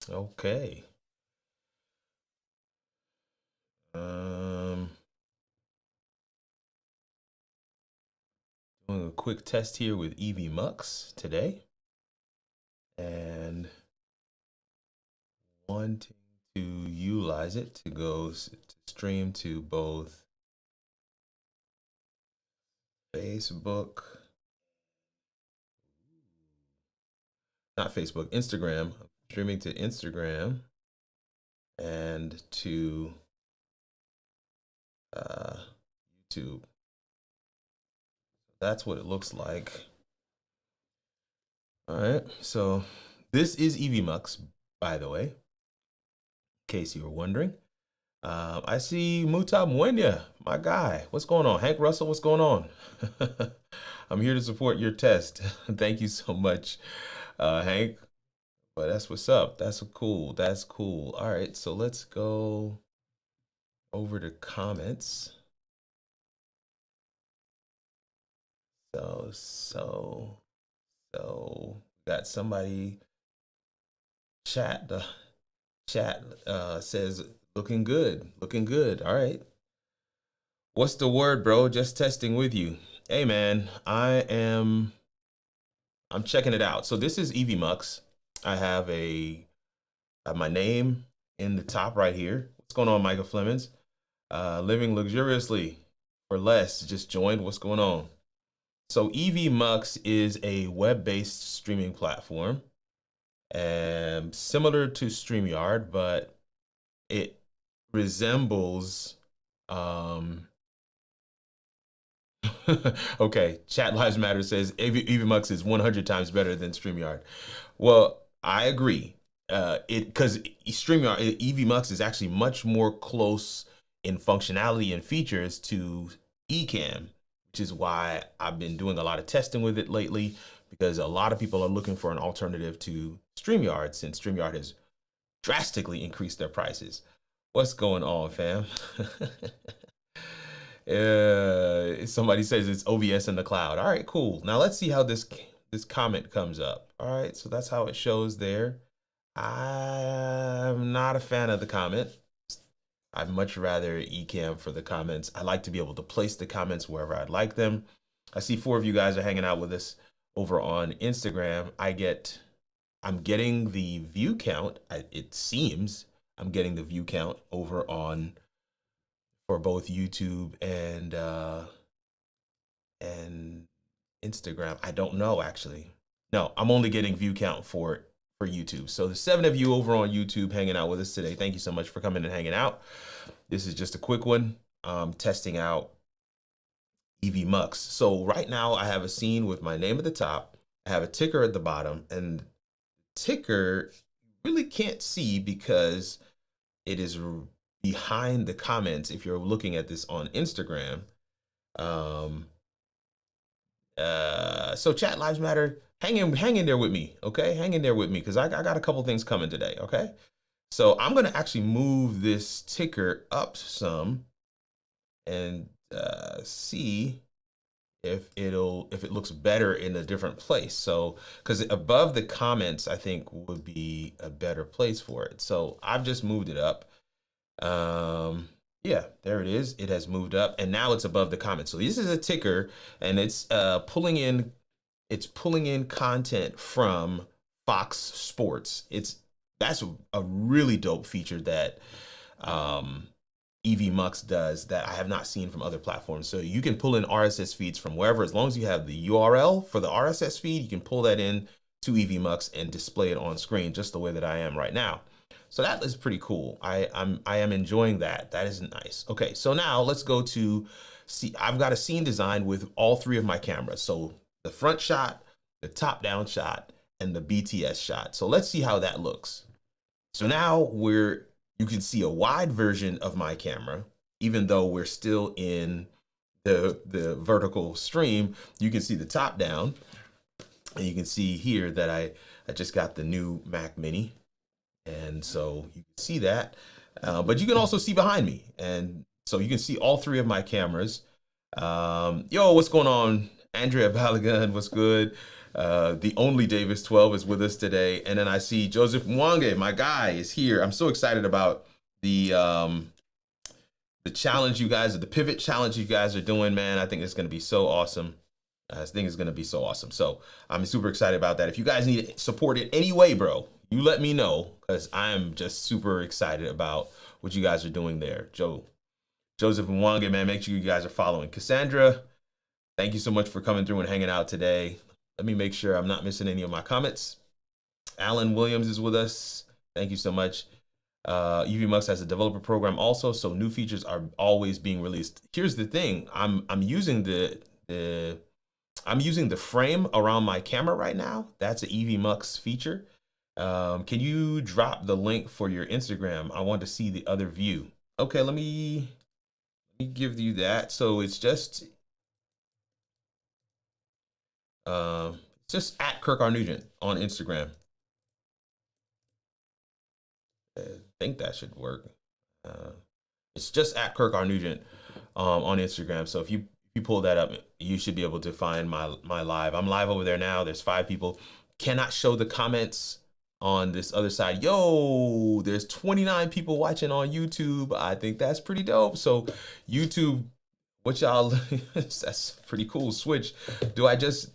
Okay. Doing a quick test here with EVMUX today, and wanting to utilize it to go to stream to both Facebook, not Facebook, Instagram. I'm streaming to Instagram and to YouTube. That's what it looks like. All right, so this is EVMUX, by the way, in case you were wondering. I see Mutab Mwenya, my guy. What's going on? Hank Russell, what's going on? I'm here to support your test. Thank you so much, Hank. But that's what's up. That's cool. That's cool. All right, so let's go over to comments. So got somebody chat. The chat says looking good. Looking good. All right. What's the word, bro? Just testing with you. Hey man, I'm checking it out. So this is EVMUX. I have my name in the top right here. What's going on, Michael Flemings? Living luxuriously for less. Just joined. What's going on? So EVMUX is a web-based streaming platform, similar to Streamyard, but it resembles. Okay, Chat Lives Matter says EVMUX is 100 times better than Streamyard. Well, I agree. Because Streamyard, EVMUX is actually much more close in functionality and features to EeveeM, which is why I've been doing a lot of testing with it lately, because a lot of people are looking for an alternative to Streamyard since Streamyard has drastically increased their prices. What's going on, fam? Somebody says it's OBS in the cloud. All right, cool. Now let's see how this comment comes up. All right, so that's how it shows there. I'm not a fan of the comment. I'd much rather EeveeM for the comments. I like to be able to place the comments wherever I'd like them. I see 4 of you guys are hanging out with us over on Instagram. I'm getting the view count. It seems I'm getting the view count over for both YouTube and Instagram. I don't know, actually. No, I'm only getting view count for YouTube. So the 7 of you over on YouTube hanging out with us today, thank you so much for coming and hanging out. This is just a quick one, testing out EVMUX. So right now I have a scene with my name at the top. I have a ticker at the bottom, and ticker really can't see because it is behind the comments. If you're looking at this on Instagram, so Chat Lives Matter, hang in there with me, okay? Hang in there with me, because I got a couple things coming today, okay? So I'm gonna actually move this ticker up some and see if it looks better in a different place. So, because above the comments, I think would be a better place for it. So I've just moved it up. Yeah, there it is. It has moved up, and now it's above the comments. So this is a ticker, and it's pulling in content from Fox Sports. That's a really dope feature that EVMUX does that I have not seen from other platforms. So you can pull in RSS feeds from wherever, as long as you have the URL for the RSS feed, you can pull that in to EVMUX and display it on screen just the way that I am right now. So that is pretty cool. I am enjoying that. That is nice. Okay, so now let's go to see. I've got a scene designed with all 3 of my cameras. So the front shot, the top down shot, and the BTS shot. So let's see how that looks. So now you can see a wide version of my camera, even though we're still in the vertical stream. You can see the top down, and you can see here that I just got the new Mac Mini. And so you can see that, but you can also see behind me. And so you can see all 3 of my cameras. Yo, what's going on? Andrea Balagan, what's good? The only Davis 12 is with us today. And then I see Joseph Mwange, my guy, is here. I'm so excited about the challenge you guys, the pivot challenge you guys are doing, man. I think it's going to be so awesome. I think it's going to be so awesome. So I'm super excited about that. If you guys need support in any way, bro, you let me know, because I'm just super excited about what you guys are doing there. Joseph Mwange, man, make sure you guys are following. Cassandra, thank you so much for coming through and hanging out today. Let me make sure I'm not missing any of my comments. Alan Williams is with us. Thank you so much. EVMUX has a developer program also, so new features are always being released. Here's the thing: I'm using the frame around my camera right now. That's an EVMUX feature. Can you drop the link for your Instagram? I want to see the other view. Okay, let me give you that. So it's just at Kirk R. Nugent on Instagram. I think that should work. It's just at Kirk R. Nugent on Instagram. So if you pull that up, you should be able to find my live. I'm live over there now. There's 5 people. Cannot show the comments on this other side. Yo, there's 29 people watching on YouTube. I think that's pretty dope. So YouTube, what y'all, that's pretty cool. Switch. Do I just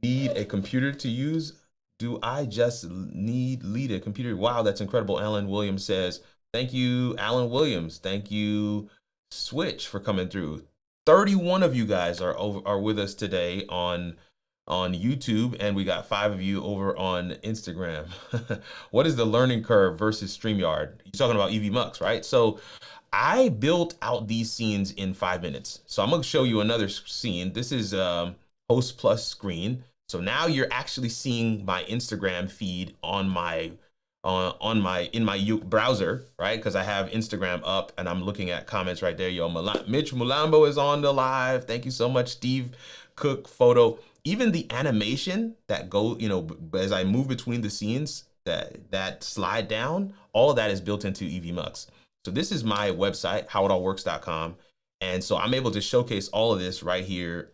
need a computer to use? Do I just need a computer? Wow, that's incredible. Alan Williams says, thank you, Alan Williams. Thank you, Switch, for coming through. 31 of you guys are with us today on YouTube, and we got 5 of you over on Instagram. What is the learning curve versus Streamyard? You're talking about EVMUX, right? So I built out these scenes in 5 minutes. So I'm gonna show you another scene. This is host plus screen. So now you're actually seeing my Instagram feed on my in my browser, right? Because I have Instagram up and I'm looking at comments right there. Yo, Mitch Mulambo is on the live. Thank you so much, Steve Cook Photo. Even the animation that go, as I move between the scenes, that slide down, all of that is built into EVMUX. So this is my website, howitallworks.com, and so I'm able to showcase all of this right here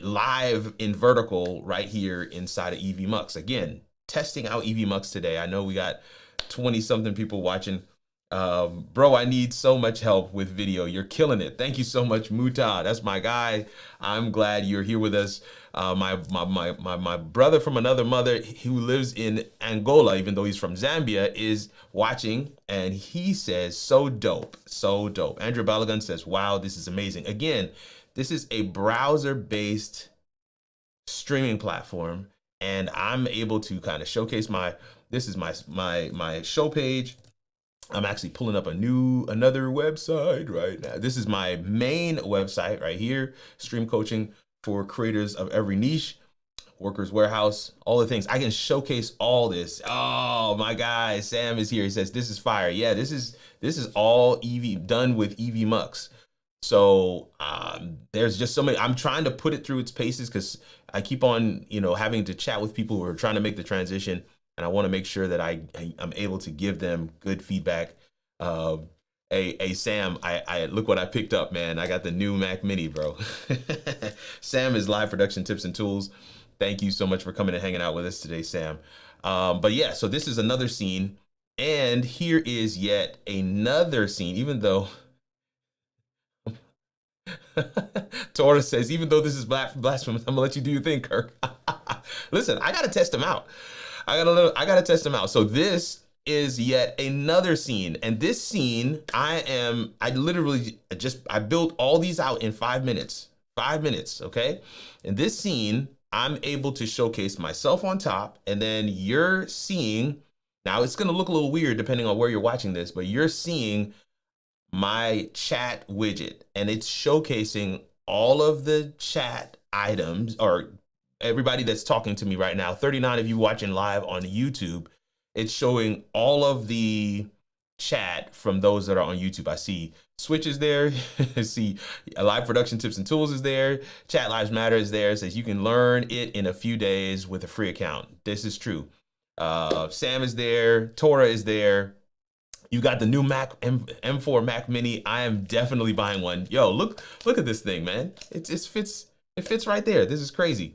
live in vertical right here inside of EVMUX. Again, testing out EVMUX today. I know we got 20 something people watching. Bro, I need so much help with video. You're killing it. Thank you so much, Muta. That's my guy. I'm glad you're here with us. My brother from another mother who lives in Angola, even though he's from Zambia, is watching, and he says, so dope, so dope. Andrew Balagan says, wow, this is amazing. Again, this is a browser-based streaming platform, and I'm able to kind of showcase this is my show page. I'm actually pulling up another website right now. This is my main website right here, stream coaching for creators of every niche, Workers Warehouse, all the things. I can showcase all this. Oh, my guy, Sam is here. He says, this is fire. Yeah, this is all done with EVMUX. So there's just so many. I'm trying to put it through its paces because I keep on, having to chat with people who are trying to make the transition, and I want to make sure that I'm able to give them good feedback. Hey Sam, I look what I picked up, man. I got the new Mac Mini, bro. Sam is Live Production Tips and Tools. Thank you so much for coming and hanging out with us today, Sam. But yeah, so this is another scene, and here is yet another scene, even though Tora says, even though this is blasphemous, I'm gonna let you do your thing, Kirk. Listen, I gotta test him out. I gotta test him out. So this is yet another scene, and this scene, I built all these out in 5 minutes. 5 minutes, okay? In this scene, I'm able to showcase myself on top, and then you're seeing, now it's gonna look a little weird depending on where you're watching this, but you're seeing my chat widget, and it's showcasing all of the chat items, or everybody that's talking to me right now. 39 of you watching live on YouTube. It's showing all of the chat from those that are on YouTube. I see Switch is there. I see Live Production Tips and Tools is there. Chat Lives Matter is there. It says you can learn it in a few days with a free account. This is true. Sam is there. Tora is there. You got the new Mac M4 Mac Mini. I am definitely buying one. Yo, look at this thing, man. It fits It fits right there. This is crazy.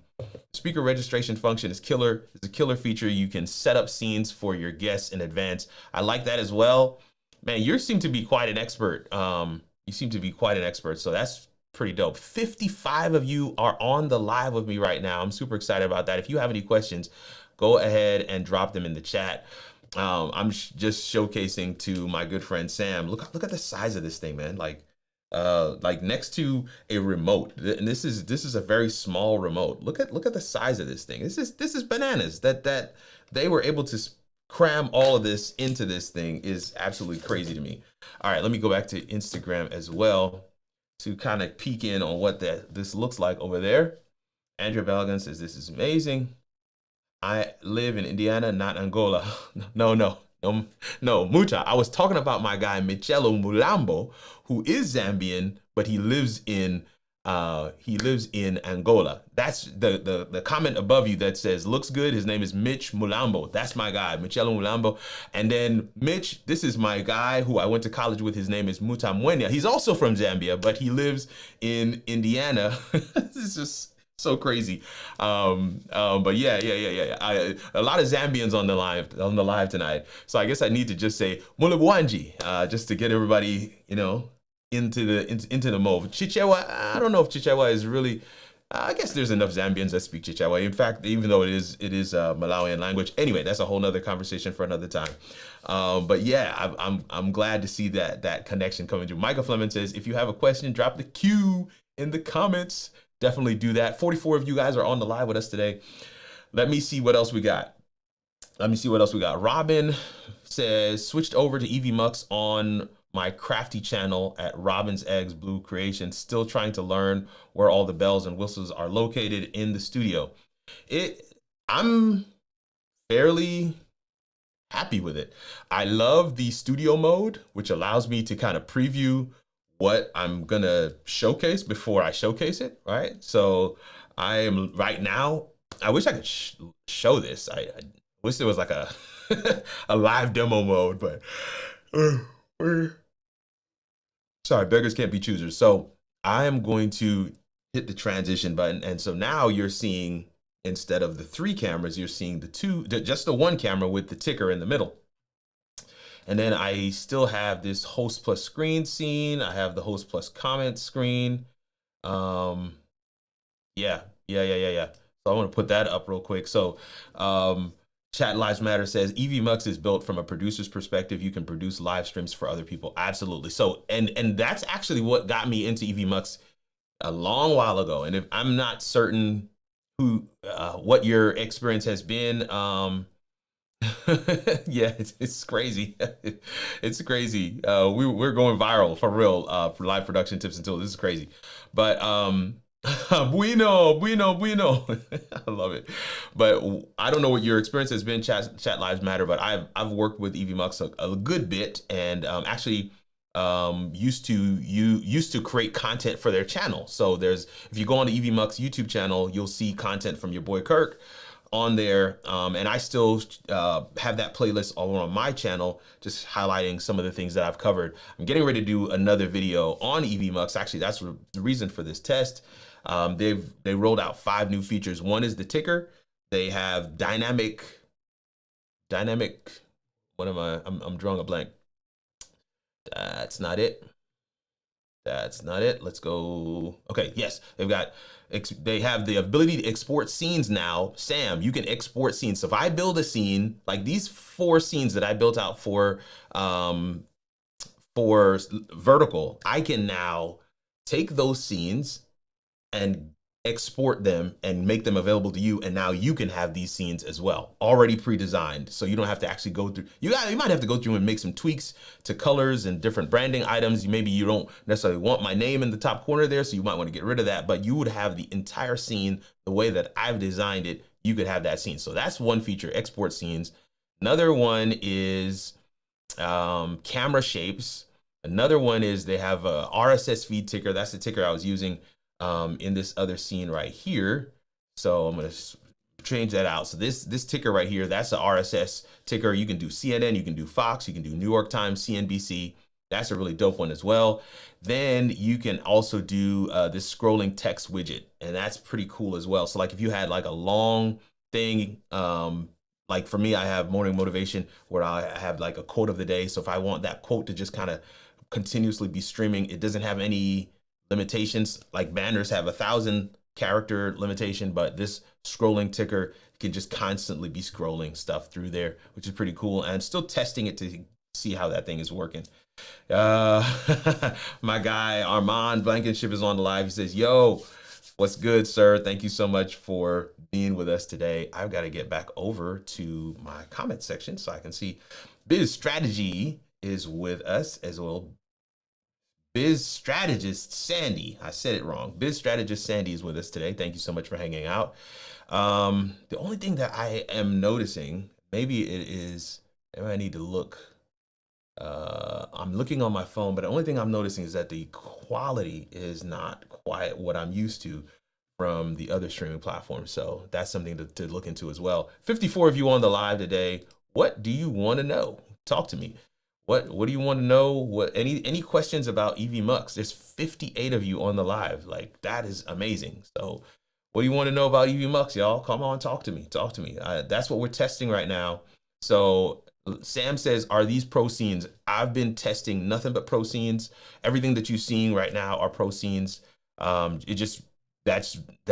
Speaker registration function is killer. It's a killer feature. You can set up scenes for your guests in advance. I like that as well. Man, you seem to be quite an expert. You seem to be quite an expert. So that's pretty dope. 55 of you are on the live with me right now. I'm super excited about that. If you have any questions, go ahead and drop them in the chat. I'm just showcasing to my good friend Sam. Look at the size of this thing, man. Like next to a remote, and this is a very small remote. Look at the size of this thing. This is bananas. That they were able to cram all of this into this thing is absolutely crazy to me. All right, let me go back to Instagram as well to kind of peek in on what this looks like over there. Andrea Belgan says this is amazing. I live in Indiana, not Angola. No, Mucha. I was talking about my guy Michelo Mulambo, who is Zambian, but he lives in Angola. That's the comment above you that says looks good. His name is Mitch Mulambo. That's my guy, Michelo Mulambo. And then Mitch, this is my guy who I went to college with. His name is Mutamwenya. He's also from Zambia, but he lives in Indiana. This is just so crazy. But yeah. A lot of Zambians on the live tonight. So I guess I need to just say Mulabwanji, just to get everybody, into the mode. Chichewa, I don't know if Chichewa is really, I guess there's enough Zambians that speak Chichewa. In fact, even though it is Malawian language. Anyway, that's a whole nother conversation for another time. But yeah, I'm glad to see that connection coming through. Michael Fleming says, if you have a question, drop the Q in the comments. Definitely do that. 44 of you guys are on the live with us today. Let me see what else we got. Robin says, switched over to EVMUX on my crafty channel at Robin's Eggs Blue Creation. Still trying to learn where all the bells and whistles are located in the studio. I'm fairly happy with it. I love the studio mode, which allows me to kind of preview what I'm gonna showcase before I showcase it, right? So I am right now, I wish I could show this. I wish there was like a a live demo mode, but sorry, beggars can't be choosers. So I am going to hit the transition button. And so now you're seeing, instead of the 3 cameras, you're seeing just the 1 camera with the ticker in the middle. And then I still have this host plus screen scene. I have the host plus comment screen. Yeah. So I want to put that up real quick. So Chat Lives Matter says, EVMUX is built from a producer's perspective. You can produce live streams for other people. Absolutely. So, and that's actually what got me into EVMUX a long while ago. And if I'm not certain what your experience has been, yeah, it's crazy. It's crazy. We're going viral for real for live production tips and tools. This is crazy. But bueno. I love it. But I don't know what your experience has been, Chat Lives Matter, but I've worked with EVMUX a good bit, and actually used to create content for their channel. So if you go on the EVMUX YouTube channel, you'll see content from your boy Kirk on there, and I still have that playlist all on my channel, just highlighting some of the things that I've covered. I'm getting ready to do another video on EVMUX. Actually, that's the reason for this test. They rolled out 5 new features. One is the ticker. They have dynamic. What am I? I'm drawing a blank. That's not it. Let's go. Okay, yes, they have the ability to export scenes now. Sam, you can export scenes. So if I build a scene, like these 4 scenes that I built out for vertical, I can now take those scenes and export them and make them available to you, and now you can have these scenes as well, already pre-designed, so you don't have to actually go through. You might have to go through and make some tweaks to colors and different branding items. Maybe you don't necessarily want my name in the top corner there, so you might want to get rid of that, but you would have the entire scene the way that I've designed it. You could have that scene. So that's one feature, export scenes. Another one is camera shapes. Another one is they have a RSS feed ticker. That's the ticker I was using in this other scene right here. So I'm going to change that out. So this ticker right here, that's the RSS ticker. You can do CNN, you can do Fox, you can do New York Times, CNBC. That's a really dope one as well. Then you can also do this scrolling text widget, and that's pretty cool as well. So like if you had like a long thing, like for me, I have morning motivation where I have like a quote of the day. So if I want that quote to just kind of continuously be streaming, it doesn't have any limitations. Like banners have 1,000 character limitation, but this scrolling ticker can just constantly be scrolling stuff through there, which is pretty cool. And still testing it to see how that thing is working. My guy Armand Blankenship is on the live. He says, yo, what's good, sir? Thank you so much for being with us today. I've got to get back over to my comment section so I can see. Biz Strategy is with us as well. Biz Strategist Sandy, I said it wrong. Biz Strategist Sandy is with us today. Thank you so much for hanging out. The only thing that I am noticing, maybe it is, maybe I need to look. I'm looking on my phone, but the only thing I'm noticing is that the quality is not quite what I'm used to from the other streaming platforms. So that's something to look into as well. 54 of you on the live today. What do you want to know? Talk to me. What do you want to know? What any questions about EVMUX? There's 58 of you on the live. Like, that is amazing. So what do you want to know about EVMUX, y'all? Come on, talk to me. Talk to me. That's what we're testing right now. So Sam says, are these pro scenes? I've been testing nothing but pro scenes. Everything that you're seeing right now are pro scenes. That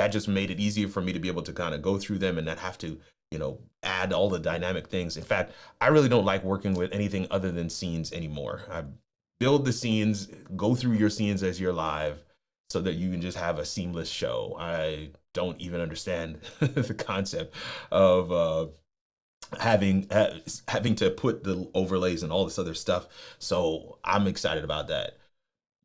just made it easier for me to be able to kind of go through them and not have to, you know, add all the dynamic things. In fact, I really don't like working with anything other than scenes anymore. I build the scenes, go through your scenes as you're live so that you can just have a seamless show. I don't even understand the concept of having to put the overlays and all this other stuff. So I'm excited about that.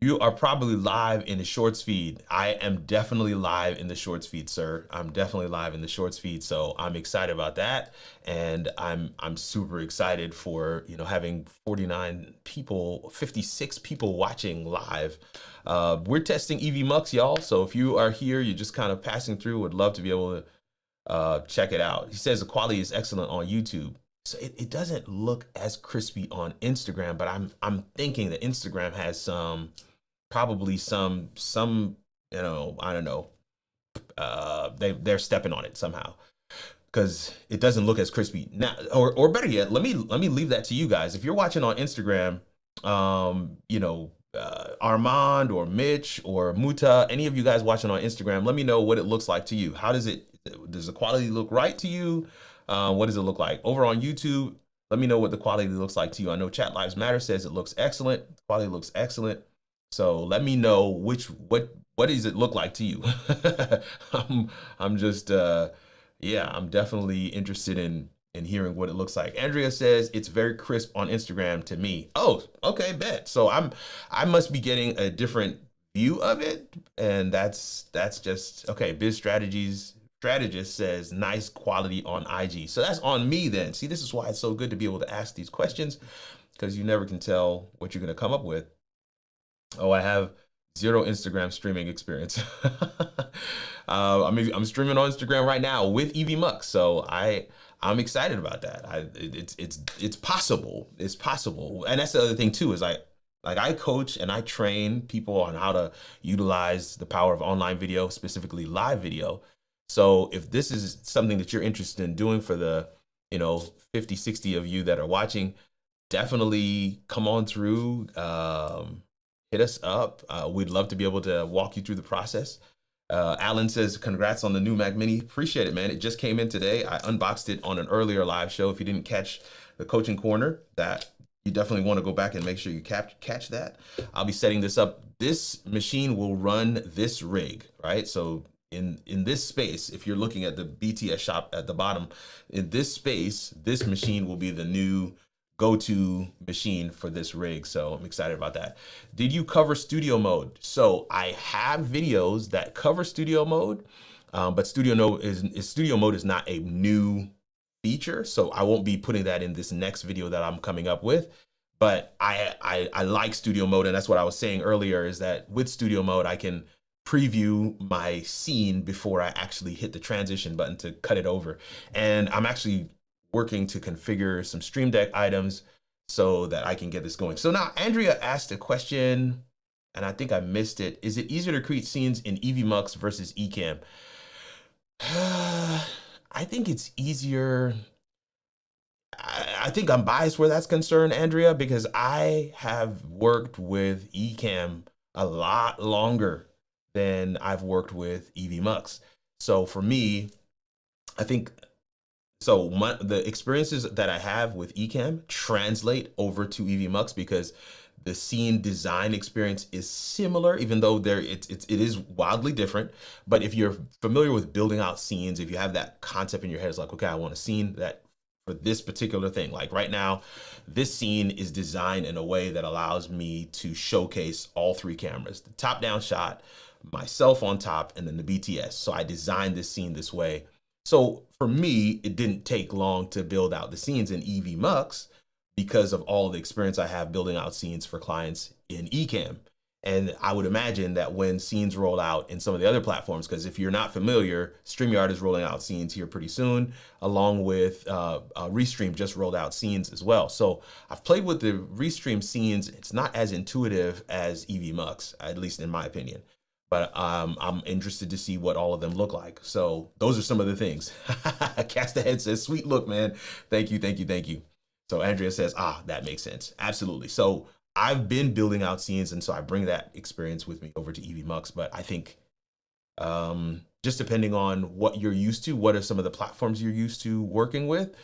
You are probably live in the shorts feed. I am definitely live in the shorts feed, sir. I'm definitely live in the shorts feed. So I'm excited about that. And I'm super excited for, you know, having 49 people, 56 people watching live. We're testing EVMUX, y'all. So if you are here, you're just kind of passing through, would love to be able to check it out. He says the quality is excellent on YouTube. So it doesn't look as crispy on Instagram, but I'm thinking that Instagram has probably some, you know, I don't know, they're stepping on it somehow because it doesn't look as crispy now. Or better yet, let me leave that to you guys. If you're watching on Instagram, you know, Armand or Mitch or Muta, any of you guys watching on Instagram, let me know what it looks like to you. How does the quality look right to you? What does it look like over on YouTube? Let me know what the quality looks like to you. I know Chat Lives Matter says it looks excellent. The quality looks excellent. So let me know what does it look like to you? I'm just yeah, I'm definitely interested in hearing what it looks like. Andrea says it's very crisp on Instagram to me. Oh, okay, bet. So I must be getting a different view of it, and that's just okay. Biz Strategist says nice quality on IG. So that's on me then. See, this is why it's so good to be able to ask these questions, because you never can tell what you're going to come up with. Oh, I have 0 Instagram streaming experience. I'm streaming on Instagram right now with EVMUX, so I'm excited about that. It's possible. It's possible, and that's the other thing too. Is I coach and I train people on how to utilize the power of online video, specifically live video. So if this is something that you're interested in doing for the, you know, 50, 60 of you that are watching, definitely come on through. Hit us up. We'd love to be able to walk you through the process. Alan says, congrats on the new Mac Mini. Appreciate it, man. It just came in today. I unboxed it on an earlier live show. If you didn't catch the coaching corner, that you definitely want to go back and make sure you catch that. I'll be setting this up. This machine will run this rig, right? So in this space, if you're looking at the BTS shop at the bottom, in this space, this machine will be the new go-to machine for this rig. So I'm excited about that. Did you cover studio mode? So I have videos that cover studio mode, but studio mode is not a new feature. So I won't be putting that in this next video that I'm coming up with. But I like studio mode, and that's what I was saying earlier, is that with studio mode, I can preview my scene before I actually hit the transition button to cut it over. And I'm actually working to configure some Stream Deck items so that I can get this going. So now Andrea asked a question, and I think I missed it. Is it easier to create scenes in EVMUX versus EeveeM? I think it's easier. I think I'm biased where that's concerned, Andrea, because I have worked with Ecamm a lot longer than I've worked with EVMUX. So for me, I think so the experiences that I have with Ecamm translate over to EVMUX because the scene design experience is similar, even though it is wildly different. But if you're familiar with building out scenes, if you have that concept in your head, it's like, okay, I want a scene that for this particular thing. Like right now, this scene is designed in a way that allows me to showcase all three cameras, the top-down shot, myself on top, and then the BTS. So I designed this scene this way. So for me, it didn't take long to build out the scenes in EVMUX because of all the experience I have building out scenes for clients in Ecamm. And I would imagine that when scenes roll out in some of the other platforms, because if you're not familiar, Streamyard is rolling out scenes here pretty soon, along with Restream just rolled out scenes as well. So I've played with the Restream scenes. It's not as intuitive as EVMUX, at least in my opinion. But I'm interested to see what all of them look like. So those are some of the things. Cast Ahead says, sweet look, man. Thank you, thank you, thank you. So Andrea says, that makes sense. Absolutely. So I've been building out scenes, and so I bring that experience with me over to EVMUX. But I think just depending on what you're used to, what are some of the platforms you're used to working with,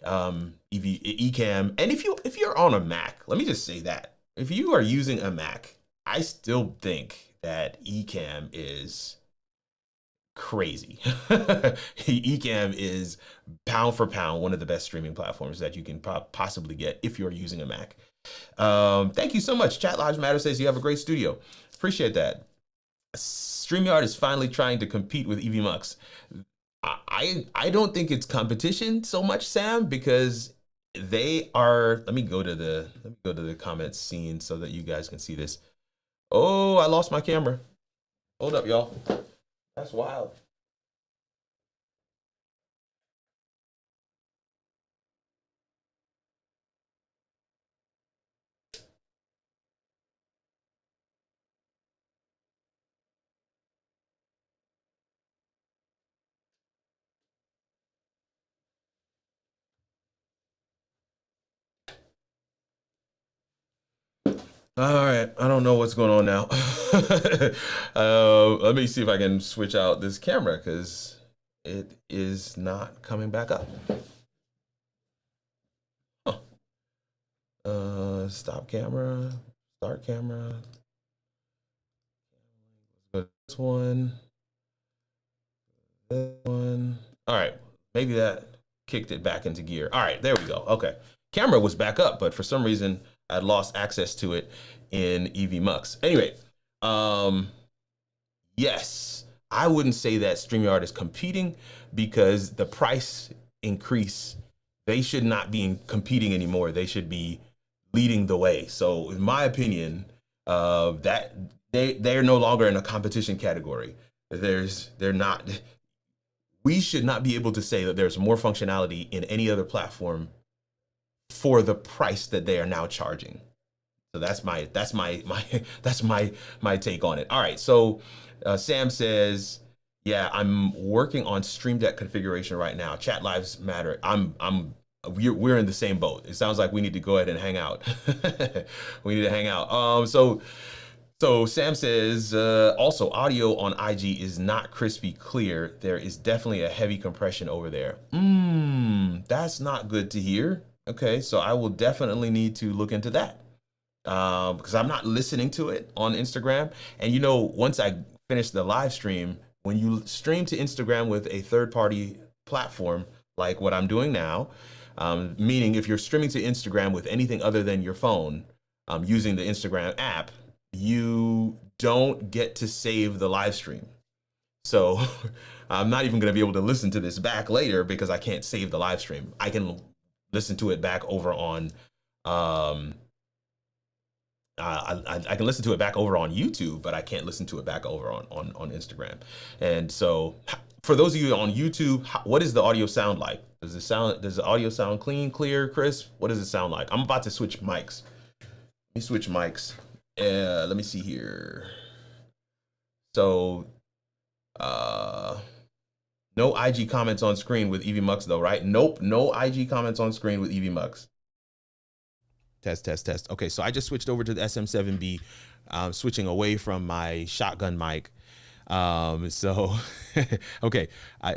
Ecamm. And if you're on a Mac, let me just say that if you are using a Mac, I still think that Ecamm is crazy. Ecamm is pound for pound one of the best streaming platforms that you can possibly get if you're using a Mac. Thank you so much. Chat Lives Matter says you have a great studio. Appreciate that. Streamyard is finally trying to compete with EVMUX. I don't think it's competition so much, Sam, because they are. Let me go to the comments scene so that you guys can see this. Oh, I lost my camera. Hold up, y'all. That's wild. All right, I don't know what's going on now. Let me see if I can switch out this camera because it is not coming back up. Huh. Stop camera, start camera. This one. This one. All right, maybe that kicked it back into gear. All right, there we go. Okay, camera was back up, but for some reason I lost access to it in EVMUX. Anyway, yes, I wouldn't say that StreamYard is competing because the price increase, they should not be competing anymore. They should be leading the way. So in my opinion, that they're no longer in a competition category. They're not. We should not be able to say that there's more functionality in any other platform for the price that they are now charging. So that's my take on it. All right. So Sam says, yeah, I'm working on Stream Deck configuration right now. Chat Lives Matter. We're in the same boat. It sounds like we need to go ahead and hang out. We need to hang out. So Sam says, also audio on IG is not crispy clear. There is definitely a heavy compression over there. That's not good to hear. Okay, so I will definitely need to look into that because I'm not listening to it on Instagram. And you know, once I finish the live stream, when you stream to Instagram with a third-party platform, like what I'm doing now, meaning if you're streaming to Instagram with anything other than your phone, using the Instagram app, you don't get to save the live stream. So I'm not even going to be able to listen to this back later because I can't save the live stream. I can listen to it back over on I can listen to it back over on YouTube, but I can't listen to it back over on Instagram. And so for those of you on YouTube, what does the audio sound like? Does the audio sound clean, clear, crisp? What does it sound like? I'm about to switch mics. Let me switch mics. Let me see here. So, no IG comments on screen with EVMUX though, right? Nope, no IG comments on screen with EVMUX. Test, test, test. Okay, so I just switched over to the SM7B, switching away from my shotgun mic. Okay,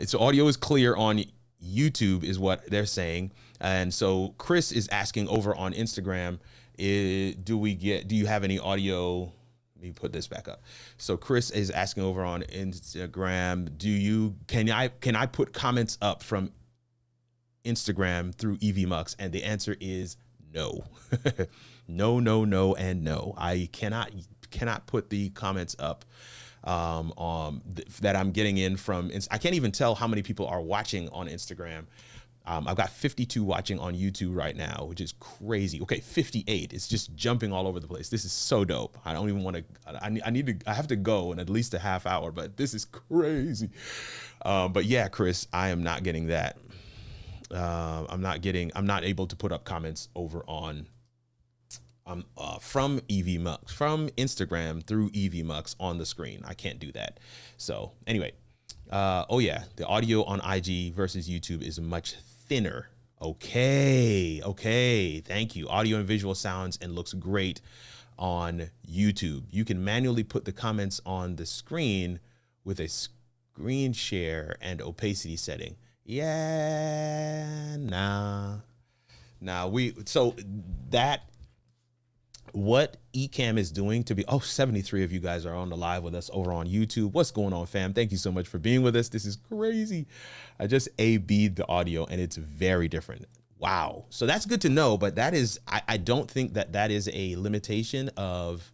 so audio is clear on YouTube is what they're saying. And so Chris is asking over on Instagram, do you have any audio? Let me put this back up. So Chris is asking over on Instagram, can I put comments up from Instagram through EVMUX? And the answer is no. No, no, no, and no. I cannot put the comments up that I'm getting in from, I can't even tell how many people are watching on Instagram. I've got 52 watching on YouTube right now, which is crazy. Okay, 58. It's just jumping all over the place. This is so dope. I don't even want to, I have to go in at least a half hour, but this is crazy. But yeah, Chris, I am not getting that. I'm not able to put up comments over on from EVMUX, from Instagram through EVMUX on the screen. I can't do that. So anyway, oh yeah, the audio on IG versus YouTube is much thinner. Okay, thank you. Audio and visual sounds and looks great on YouTube. You can manually put the comments on the screen with a screen share and opacity setting. Yeah, nah. What EeveMUX is doing to be, 73 of you guys are on the live with us over on YouTube. What's going on, fam? Thank you so much for being with us. This is crazy. I just A/B'd the audio and it's very different. Wow. So that's good to know, but that is, I don't think that is a limitation of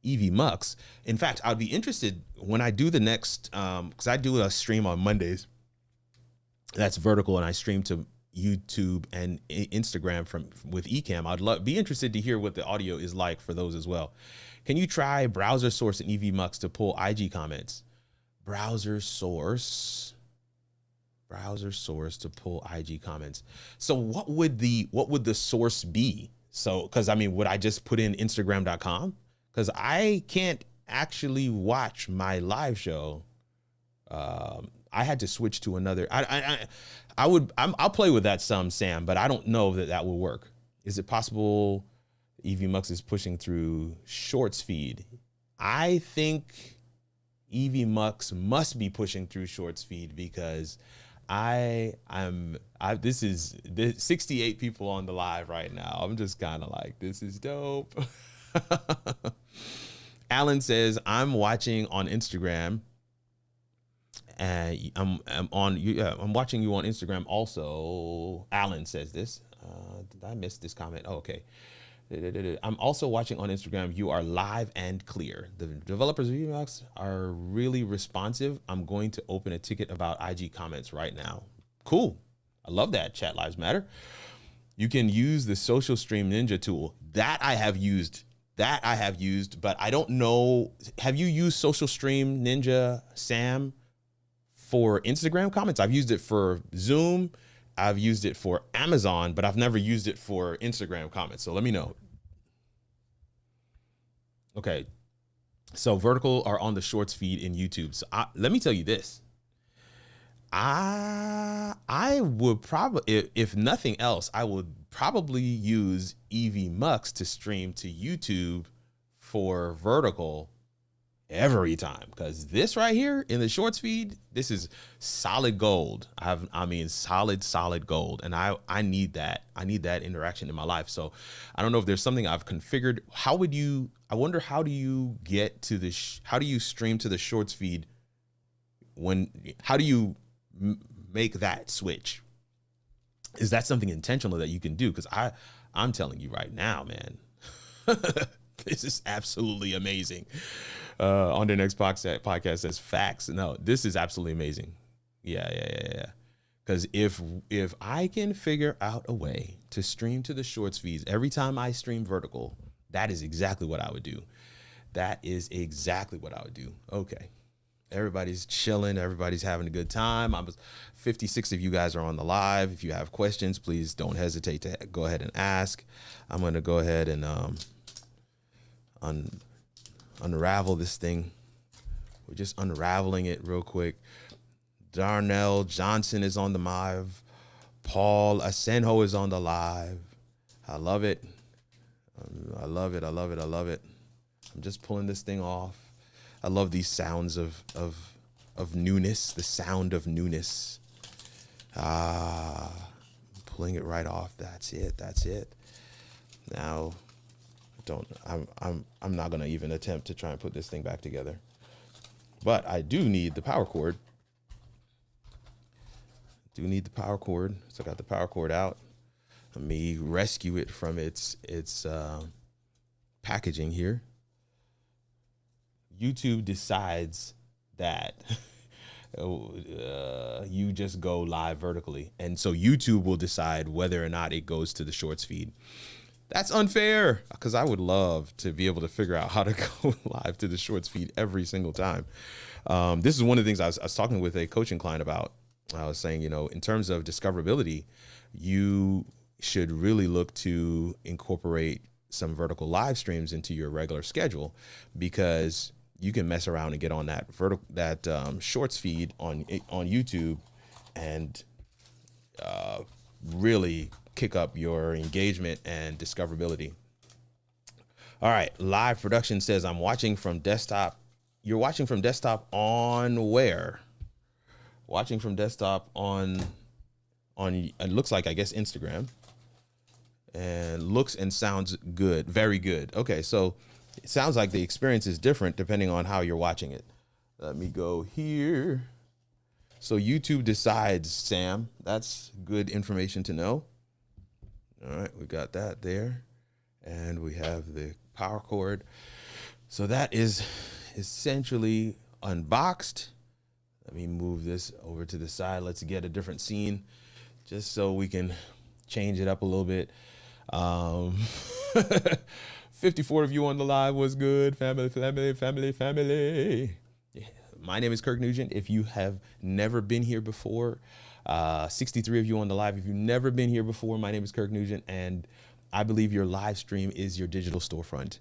EVMUX. In fact, I'd be interested when I do the next, because I do a stream on Mondays that's vertical and I stream to YouTube and Instagram with EeveMUX. I'd be interested to hear what the audio is like for those as well. Can you try browser source in EVMUX to pull IG comments? Browser source to pull IG comments. So what would the source be? So, because I mean, would I just put in Instagram.com? Because I can't actually watch my live show. I had to switch to another. I'll play with that some, Sam, but I don't know that will work. Is it possible EVMUX is pushing through Shorts feed? I think EVMUX must be pushing through Shorts feed because this is 68 people on the live right now. I'm just kind of like, this is dope. Alan says, I'm watching on Instagram. And I'm watching you on Instagram also. Alan says this. Did I miss this comment? Oh, okay. I'm also watching on Instagram. You are live and clear. The developers of EVMUX are really responsive. I'm going to open a ticket about IG comments right now. Cool. I love that. Chat Lives Matter. You can use the Social Stream Ninja tool. That I have used, but I don't know. Have you used Social Stream Ninja, Sam? For Instagram comments? I've used it for Zoom. I've used it for Amazon, but I've never used it for Instagram comments. So let me know. Okay. So vertical are on the Shorts feed in YouTube. So let me tell you this. I would probably, if nothing else, I would probably use EVMUX to stream to YouTube for vertical every time, because this right here in the Shorts feed, this is solid gold. I mean solid gold, and I need that interaction in my life. So I don't know if there's something I've configured. I wonder how do you get to the how do you stream to the Shorts feed? How do you make that switch? Is that something intentional that you can do? Because I'm telling you right now, man, this is absolutely amazing. On the next podcast says facts. No, this is absolutely amazing. Yeah. Because if I can figure out a way to stream to the Shorts feeds every time I stream vertical, that is exactly what I would do. Okay. Everybody's chilling. Everybody's having a good time. 56 of you guys are on the live. If you have questions, please don't hesitate to go ahead and ask. I'm going to go ahead and unravel this thing. We're just unraveling it real quick. Darnell Johnson is on the live. Paul Asenjo is on the live. I love it. I love it. I love it. I love it. I'm just pulling this thing off. I love these sounds of newness, the sound of newness. Pulling it right off. That's it. That's it. Now, I'm not gonna even attempt to try and put this thing back together. But I do need the power cord. So I got the power cord out. Let me rescue it from its packaging here. YouTube decides that you just go live vertically. And so YouTube will decide whether or not it goes to the shorts feed. That's unfair, because I would love to be able to figure out how to go live to the shorts feed every single time. This is one of the things I was talking with a coaching client about. I was saying, in terms of discoverability, you should really look to incorporate some vertical live streams into your regular schedule, because you can mess around and get on that shorts feed on YouTube and really kick up your engagement and discoverability. All right, live production says I'm watching from desktop. You're watching from desktop on where? Watching from desktop on it looks like, I guess, Instagram. And looks and sounds good, very good. Okay, so it sounds like the experience is different depending on how you're watching it. Let me go here. So YouTube decides, Sam. That's good information to know. All right, we got that there. And we have the power cord. So that is essentially unboxed. Let me move this over to the side. Let's get a different scene just so we can change it up a little bit. 54 of you on the live. Was good. Family. Yeah. My name is Kirk Nugent. If you have never been here before, 63 of you on the live. If you've never been here before, my name is Kirk Nugent, and I believe your live stream is your digital storefront.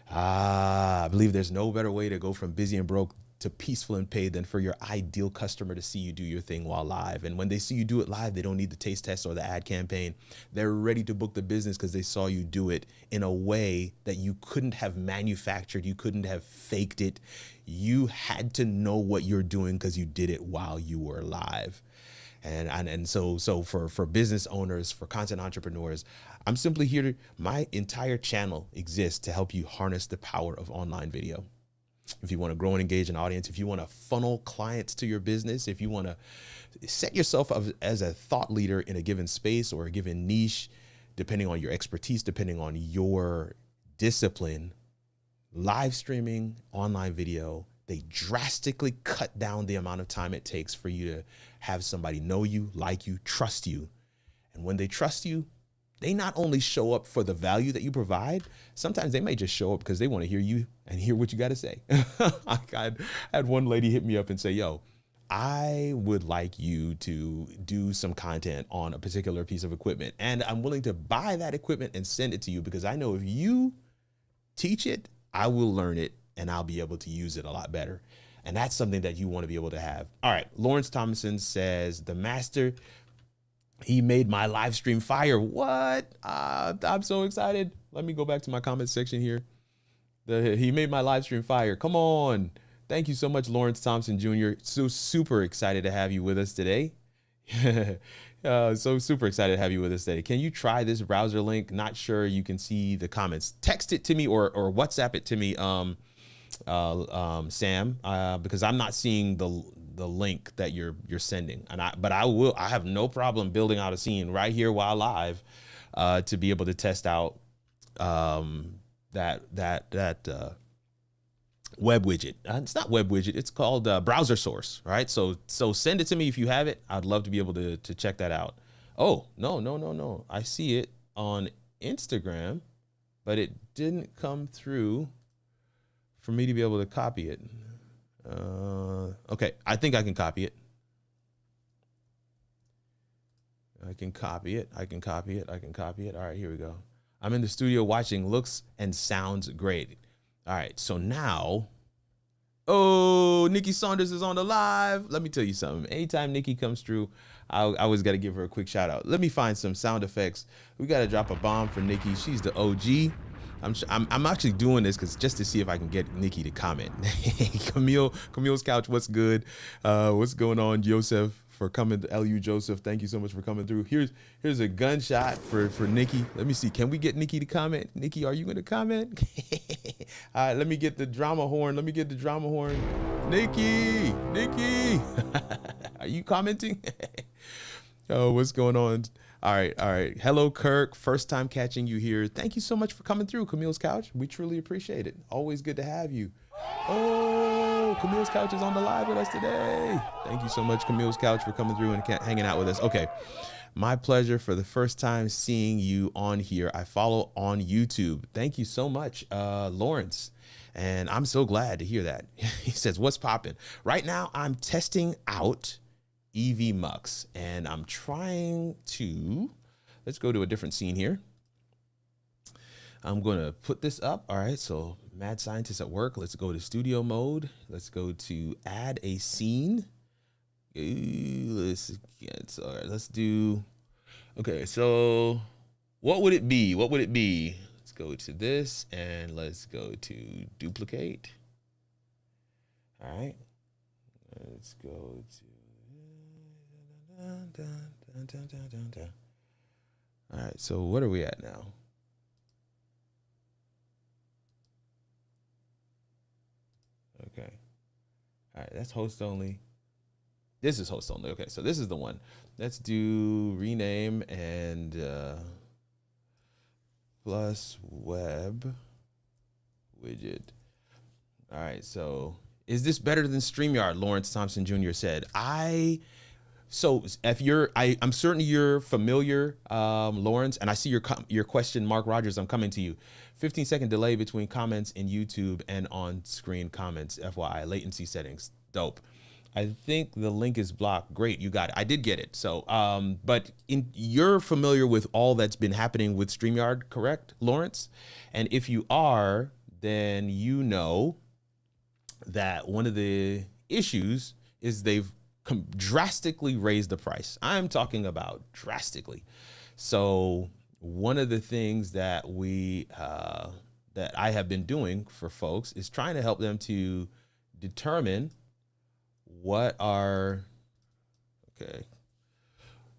I believe there's no better way to go from busy and broke to peaceful and paid than for your ideal customer to see you do your thing while live. And when they see you do it live, they don't need the taste test or the ad campaign. They're ready to book the business because they saw you do it in a way that you couldn't have manufactured. You couldn't have faked it. You had to know what you're doing because you did it while you were live. And so for business owners, for content entrepreneurs, I'm simply here my entire channel exists to help you harness the power of online video. If you want to grow and engage an audience, if you want to funnel clients to your business, if you want to set yourself up as a thought leader in a given space or a given niche, depending on your expertise, depending on your discipline, live streaming, online video, they drastically cut down the amount of time it takes for you to have somebody know you, like you, trust you. And when they trust you, they not only show up for the value that you provide, sometimes they may just show up because they want to hear you and hear what you got to say. I had one lady hit me up and say, yo, I would like you to do some content on a particular piece of equipment, and I'm willing to buy that equipment and send it to you because I know if you teach it, I will learn it and I'll be able to use it a lot better. And that's something that you want to be able to have. All right. Lawrence Thompson says, the master, he made my live stream fire. What? I'm so excited. Let me go back to my comment section here. He made my live stream fire. Come on. Thank you so much, Lawrence Thompson Jr. So super excited to have you with us today. So super excited to have you with us today. Can you try this browser link? Not sure you can see the comments. Text it to me or WhatsApp it to me, Sam, because I'm not seeing the link that you're sending. But I have no problem building out a scene right here while live to be able to test out that web widget. It's not web widget. It's called browser source. Right. So send it to me if you have it. I'd love to be able to check that out. Oh, no. I see it on Instagram, but it didn't come through for me to be able to copy it. Okay, I think I can copy it. I can copy it. I can copy it. I can copy it. All right, here we go. I'm in the studio watching. Looks and sounds great. All right, so now, oh, Nikki Saunders is on the live. Let me tell you something. Anytime Nikki comes through, I always got to give her a quick shout out. Let me find some sound effects. We got to drop a bomb for Nikki. She's the OG. I'm actually doing this just to see if I can get Nikki to comment. Camille's couch, what's good? What's going on, Joseph? For coming, LU Joseph, thank you so much for coming through. Here's a gunshot for Nikki. Let me see, can we get Nikki to comment? Nikki, are you gonna comment? All right, let me get the drama horn. Let me get the drama horn. Nikki, are you commenting? Oh, what's going on? All right. Hello, Kirk. First time catching you here. Thank you so much for coming through, Camille's couch. We truly appreciate it. Always good to have you. Oh, Camille's couch is on the live with us today. Thank you so much, Camille's couch, for coming through and hanging out with us. Okay, my pleasure. For the first time seeing you on here, I follow on YouTube. Thank you so much, Lawrence. And I'm so glad to hear that. He says, what's popping? Right now, I'm testing out EVMUX, and I'm trying to, let's go to a different scene here. I'm going to put this up. All right, so Mad Scientist at Work. Let's go to studio mode. Let's go to add a scene. Let's do, okay, so what would it be? Let's go to this and let's go to duplicate. All right, let's go to, all right, so what are we at now? Okay. All right, that's host only. This is host only. Okay, so this is the one. Let's do rename and plus web widget. All right, so is this better than StreamYard? Lawrence Thompson Jr. said. So if I'm certain you're familiar, Lawrence, and I see your question, Mark Rogers, I'm coming to you. 15-second delay between comments in YouTube and on-screen comments, FYI, latency settings, dope. I think the link is blocked. Great, you got it. I did get it. So, but you're familiar with all that's been happening with StreamYard, correct, Lawrence? And if you are, then you know that one of the issues is they've drastically raised the price. I'm talking about drastically. So one of the things that that I have been doing for folks is trying to help them to determine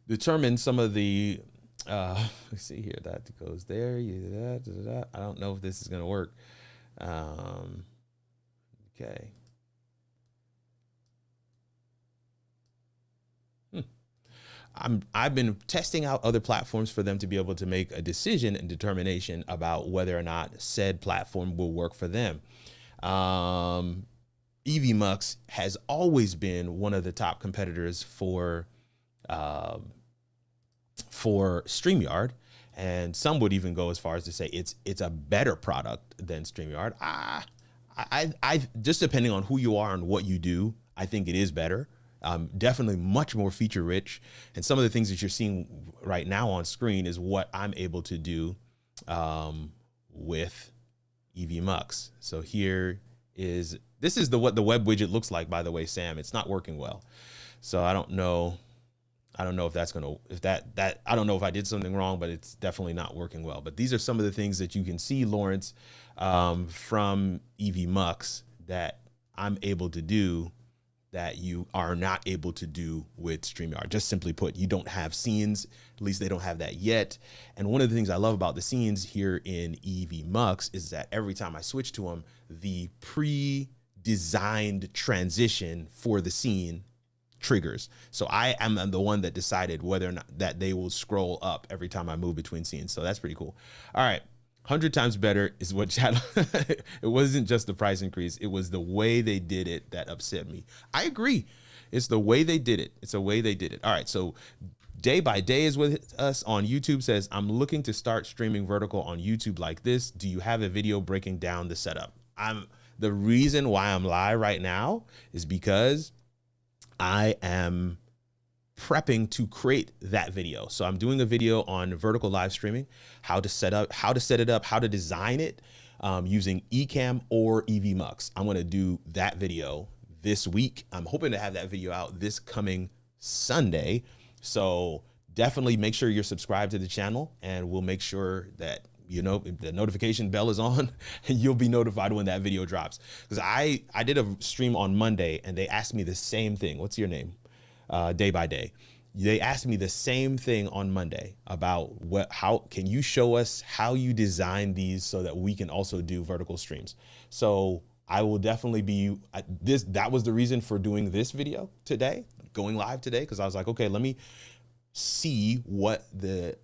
determine some of the, let's see here, that goes there. I don't know if this is going to work. Okay. I've been testing out other platforms for them to be able to make a decision and determination about whether or not said platform will work for them. EVMUX has always been one of the top competitors for StreamYard, and some would even go as far as to say it's a better product than StreamYard. I just depending on who you are and what you do, I think it is better. Definitely much more feature rich. And some of the things that you're seeing right now on screen is what I'm able to do with EVMUX. So this is what the web widget looks like, by the way, Sam. It's not working well. So I don't know if that's I don't know if I did something wrong, but it's definitely not working well. But these are some of the things that you can see, Lawrence, from EVMUX that I'm able to do that you are not able to do with StreamYard. Just simply put, you don't have scenes, at least they don't have that yet. And one of the things I love about the scenes here in EVMUX is that every time I switch to them, the pre-designed transition for the scene triggers. So I am the one that decided whether or not that they will scroll up every time I move between scenes. So that's pretty cool. All right. 100 times better is what chat. It wasn't just the price increase. It was the way they did it that upset me. I agree. It's the way they did it. It's the way they did it. All right. So Day by Day is with us on YouTube, says, I'm looking to start streaming vertical on YouTube like this. Do you have a video breaking down the setup? The reason why I'm live right now is because I am prepping to create that video. So I'm doing a video on vertical live streaming, how to set it up, how to design it using Ecamm or EVMUX. I'm going to do that video this week. I'm hoping to have that video out this coming Sunday. So definitely make sure you're subscribed to the channel, and we'll make sure that, you know, the notification bell is on and you'll be notified when that video drops. Because I did a stream on Monday and they asked me the same thing. What's your name? Day by Day. They asked me the same thing on Monday about how can you show us how you design these so that we can also do vertical streams. So I will definitely be that was the reason for doing this video today, going live today, because I was like, okay, let me see what the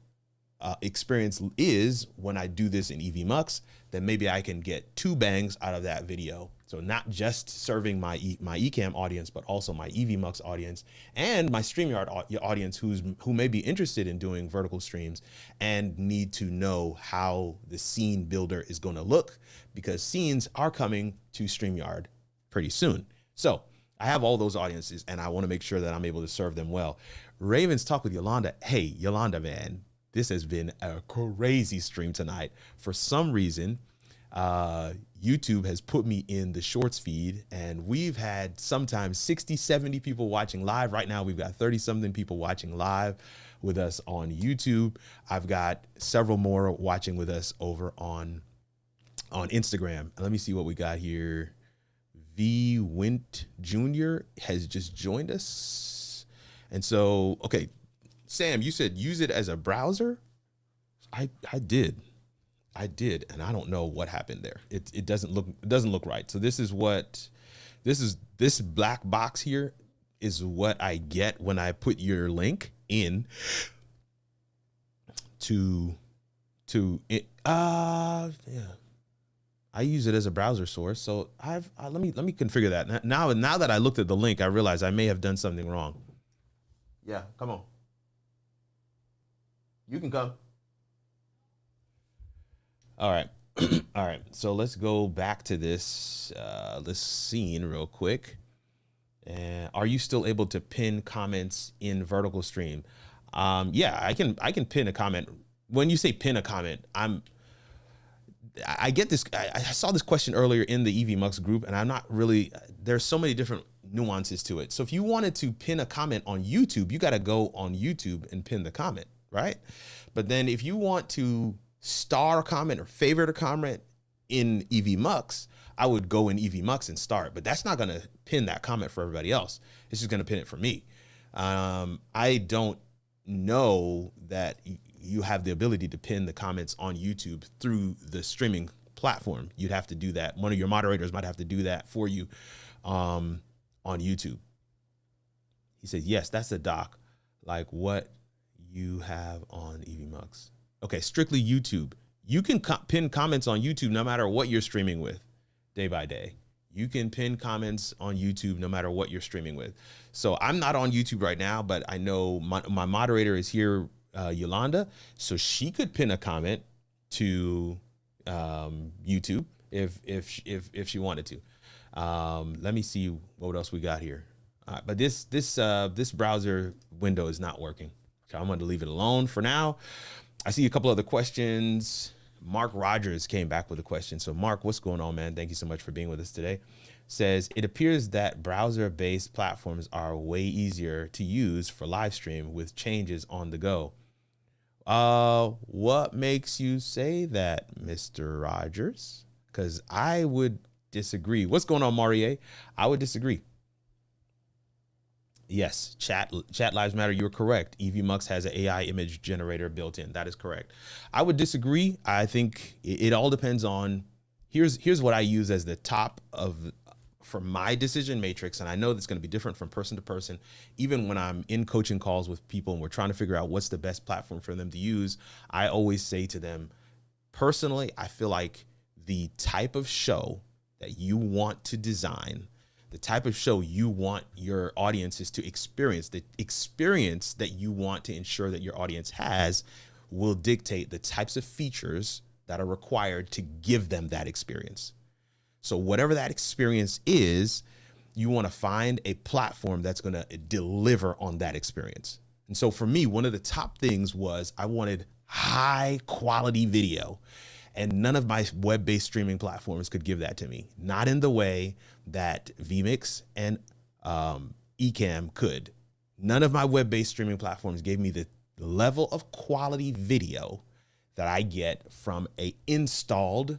experience is when I do this in EVMUX. Then maybe I can get 2 bangs out of that video. So not just serving my Ecamm audience, but also my EVMUX audience and my Streamyard audience who may be interested in doing vertical streams and need to know how the scene builder is going to look, because scenes are coming to Streamyard pretty soon. So I have all those audiences and I want to make sure that I'm able to serve them well. Ravens Talk with Yolanda. Hey, Yolanda, man, this has been a crazy stream tonight. For some reason, YouTube has put me in the shorts feed, and we've had sometimes 60, 70 people watching live. Right now, we've got 30 something people watching live with us on YouTube. I've got several more watching with us over on Instagram. Let me see what we got here. V Wint Jr. has just joined us. And so, okay, Sam, you said use it as a browser. I did, and I don't know what happened there. It doesn't look right. So this black box here is what I get when I put your link in to it. Yeah, I use it as a browser source. So let me configure that. Now that I looked at the link, I realize I may have done something wrong. Yeah, come on. You can come. All right. All right. So let's go back to this scene real quick. Are you still able to pin comments in vertical stream? Yeah, I can pin a comment. When you say pin a comment, I get this. I saw this question earlier in the EVMUX group, and I'm not really, there's so many different nuances to it. So if you wanted to pin a comment on YouTube, you got to go on YouTube and pin the comment, right? But then if you want to star a comment or favorite a comment in EVMUX, I would go in EVMUX and start, but that's not going to pin that comment for everybody else. It's just going to pin it for me. I don't know that you have the ability to pin the comments on YouTube through the streaming platform. You'd have to do that. One of your moderators might have to do that for you on YouTube. He says, yes, that's a doc, like what you have on EVMUX. Okay, strictly YouTube. You can pin comments on YouTube no matter what you're streaming with, day by day. You can pin comments on YouTube no matter what you're streaming with. So I'm not on YouTube right now, but I know my moderator is here, Yolanda, so she could pin a comment to YouTube if she wanted to. Let me see what else we got here. But this browser window is not working, so I'm going to leave it alone for now. I see a couple other questions. Mark Rogers came back with a question. So Mark, what's going on, man? Thank you so much for being with us today. Says, it appears that browser-based platforms are way easier to use for live stream with changes on the go. What makes you say that, Mr. Rogers? Because I would disagree. What's going on, Marie? I would disagree. Yes, chat lives matter. You're correct. EVMUX has an AI image generator built in. That is correct. I would disagree. I think it all depends on, here's what I use as the top for my decision matrix. And I know that's going to be different from person to person. Even when I'm in coaching calls with people and we're trying to figure out what's the best platform for them to use, I always say to them, personally, I feel like the type of show that you want to design, the type of show you want your audiences to experience, the experience that you want to ensure that your audience has will dictate the types of features that are required to give them that experience. So whatever that experience is, you want to find a platform that's going to deliver on that experience. And so for me, one of the top things was I wanted high quality video, and none of my web-based streaming platforms could give that to me. Not in the way that EVMUX and EeveeM could. None of my web-based streaming platforms gave me the level of quality video that I get from a installed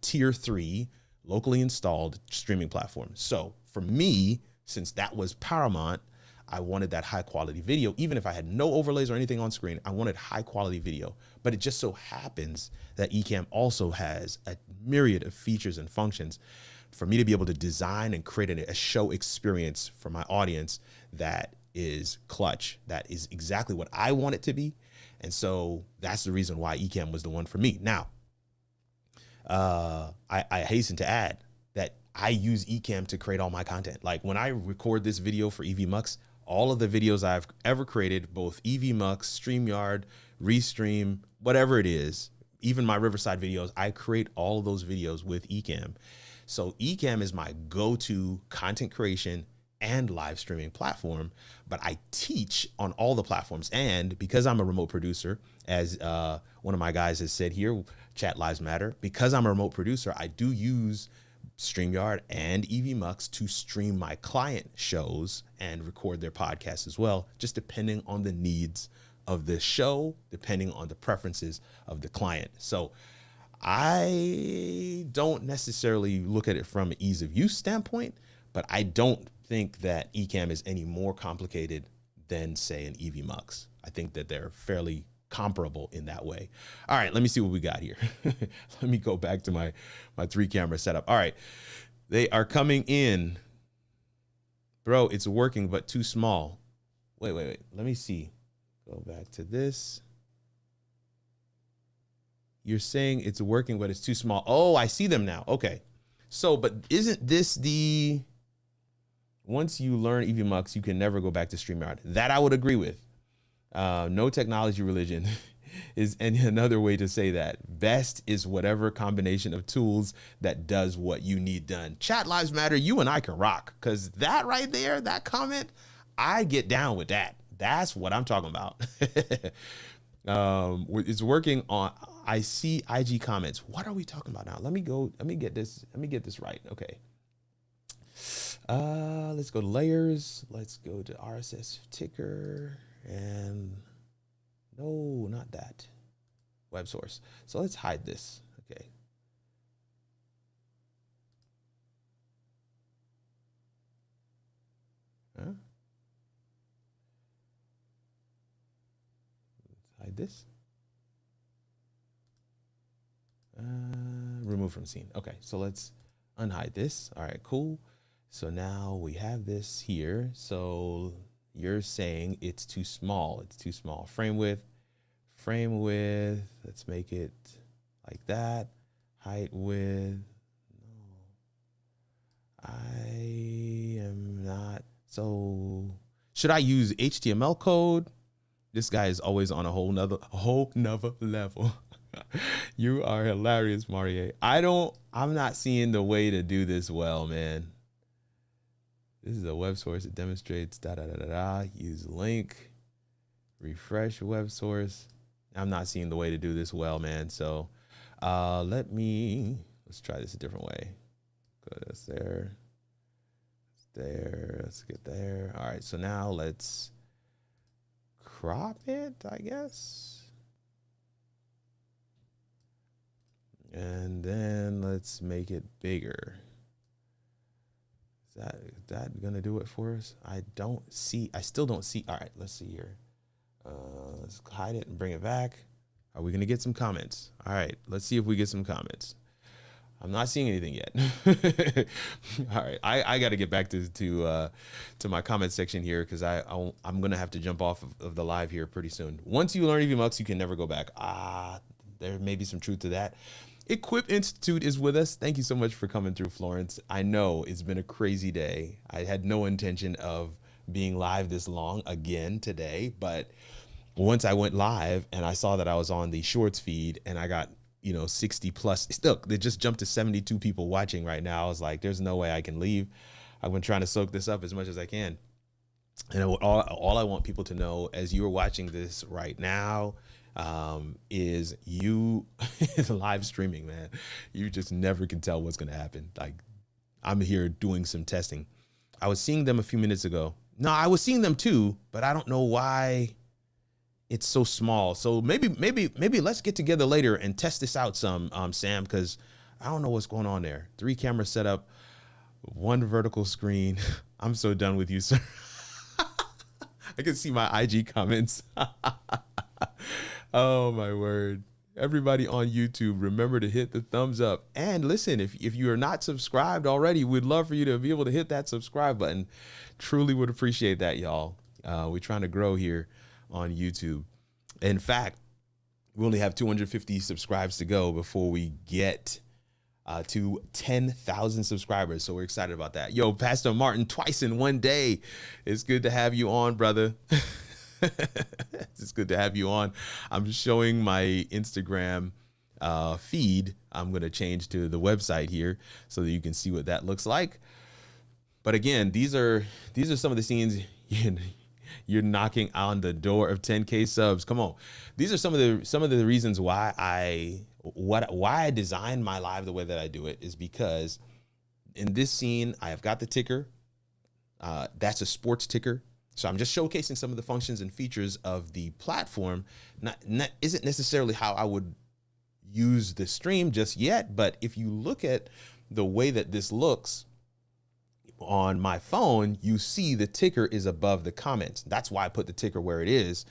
tier 3 locally installed streaming platform. So for me, since that was paramount, I wanted that high quality video. Even if I had no overlays or anything on screen, I wanted high quality video. But it just so happens that EeveeM also has a myriad of features and functions for me to be able to design and create a show experience for my audience that is clutch, that is exactly what I want it to be. And so that's the reason why EeveeM was the one for me. Now, I hasten to add that I use EeveeM to create all my content. Like when I record this video for EVMUX, all of the videos I've ever created, both EVMUX, Streamyard, Restream, whatever it is, even my Riverside videos, I create all of those videos with EeveeM. So EeveeM is my go-to content creation and live streaming platform, but I teach on all the platforms. And because I'm a remote producer, as one of my guys has said here, Chat Lives Matter, because I'm a remote producer, I do use Streamyard and EVMUX to stream my client shows and record their podcasts as well, just depending on the needs of the show, depending on the preferences of the client. So I don't necessarily look at it from an ease of use standpoint, but I don't think that EeveeM is any more complicated than, say, an EVMUX. I think that they're fairly comparable in that way. All right, let me see what we got here. Let me go back to my 3-camera setup. All right, they are coming in. Bro, it's working, but too small. Wait. Let me see. Go back to this. You're saying it's working, but it's too small. Oh, I see them now. Okay. So, but isn't this the... Once you learn EVMUX, you can never go back to Streamyard. That I would agree with. No technology religion is another way to say that. Best is whatever combination of tools that does what you need done. Chat Lives Matter, you and I can rock, because that right there, that comment, I get down with that. That's what I'm talking about. It's working on, I see IG comments. What are we talking about now? Let me get this right. Okay. Let's go to layers. Let's go to RSS ticker, and no, not that. Web source. So let's hide this. Okay. Huh? Let's hide this. Remove from scene. Okay, so let's unhide this. All right, cool. So now we have this here. So you're saying it's too small. It's too small. Frame width. Let's make it like that. Height width. No, I am not. So should I use HTML code? This guy is always on a whole nother level. You are hilarious, Marie. I'm not seeing the way to do this well, man. This is a web source that demonstrates use link, refresh web source. I'm not seeing the way to do this well, man. So let's try this a different way. Go to this there. Let's get there. All right, so now let's crop it, I guess. And then let's make it bigger. Is that gonna do it for us? I still don't see. All right, let's see here. Let's hide it and bring it back. Are we gonna get some comments? All right, let's see if we get some comments. I'm not seeing anything yet. All right, I got to get back to my comment section here, because I'm gonna have to jump off of the live here pretty soon. Once you learn EVMUX, you can never go back. There may be some truth to that. Equip Institute is with us. Thank you so much for coming through, Florence. I know it's been a crazy day. I had no intention of being live this long again today, but once I went live and I saw that I was on the shorts feed and I got 60 plus. Look, they just jumped to 72 people watching right now. I was like, there's no way I can leave. I've been trying to soak this up as much as I can. And all I want people to know as you're watching this right now is you live streaming, man. You just never can tell what's going to happen. Like, I'm here doing some testing. I was seeing them a few minutes ago. No, I was seeing them too, but I don't know why it's so small. So maybe let's get together later and test this out some, Sam, because I don't know what's going on there. 3 camera setup, 1 vertical screen. I'm so done with you, sir. I can see my IG comments. Oh my word. Everybody on YouTube, remember to hit the thumbs up. And listen, if you are not subscribed already, we'd love for you to be able to hit that subscribe button. Truly would appreciate that, y'all. We're trying to grow here on YouTube. In fact, we only have 250 subscribes to go before we get to 10,000 subscribers. So we're excited about that. Yo, Pastor Martin, twice in one day. It's good to have you on, brother. It's good to have you on. I'm showing my Instagram feed. I'm going to change to the website here so that you can see what that looks like. But again, these are some of the scenes. You're knocking on the door of 10K subs. Come on. These are some of the reasons why I designed my live the way that I do it, is because in this scene, I have got the ticker. That's a sports ticker. So I'm just showcasing some of the functions and features of the platform. Isn't necessarily how I would use the stream just yet, but if you look at the way that this looks on my phone, you see the ticker is above the comments. That's why I put the ticker where it is.